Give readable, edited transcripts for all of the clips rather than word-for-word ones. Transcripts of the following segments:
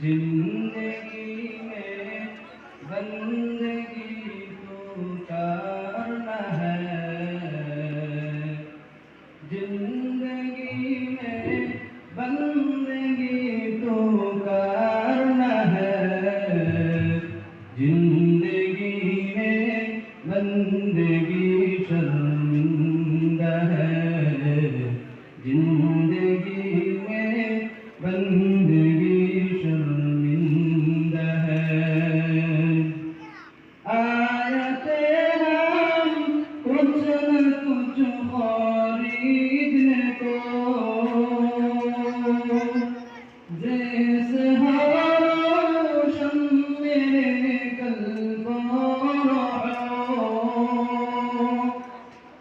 जिंदगी में बंदगी तो करना है, जिंदगी में बंदगी तो करना है, जिंदगी में बंदगी शर्मिंदा है, जिंदगी में बंदगी शर्मिंदा है। आयते हम कुछ न कुछ खरीदने को, जैसे रोशन मेरे कल्बों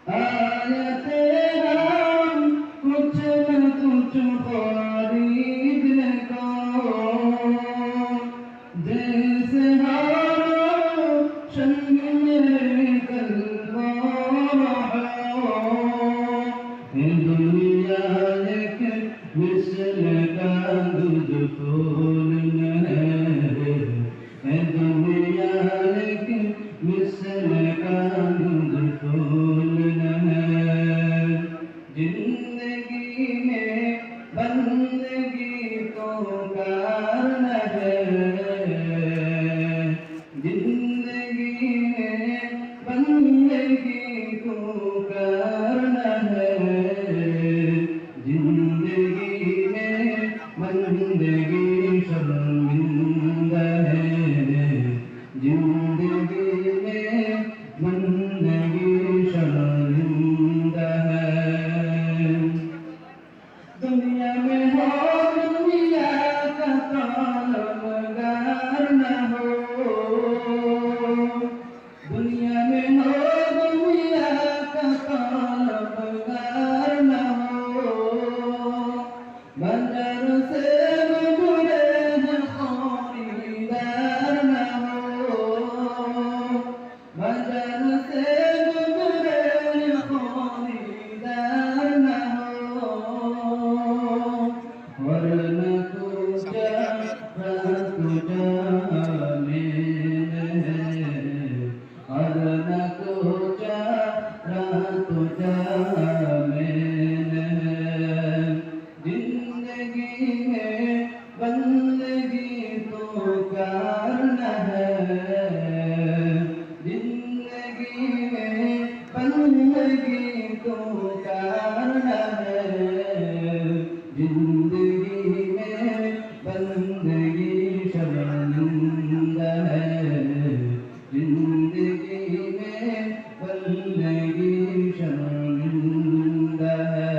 आयते हम कुछ न कुछ खरीदने को, जैसे रोशन मेरे कल्बों दुनिया एक मिसल का दूध फूल है, दुनिया एक मिसल का दूध फूल है, जिंदगी में बंदगी तो करना है, जिंदगी में बंदगी तो करना है, जिंदगी में बंदगी शर्मिंदा है, जिंदगी में बंदगी शर्मिंदा है। दुनिया में हो दुनिया का तालबगार न हो, दुनिया में हो दुनिया का तालबगार न हो, बाजार से गुजरे हैं खरीदार न हो, बाजार से गुजरे हैं खरीदार न हो, वरना तुझा वरना तुझा जिंदगी में बंदगी तो करना है, जिंदगी में बंदगी तो करना है, जिंदगी में बंदगी शर्मिंदा है, जिंदगी में बंदगी शर्मिंदा है।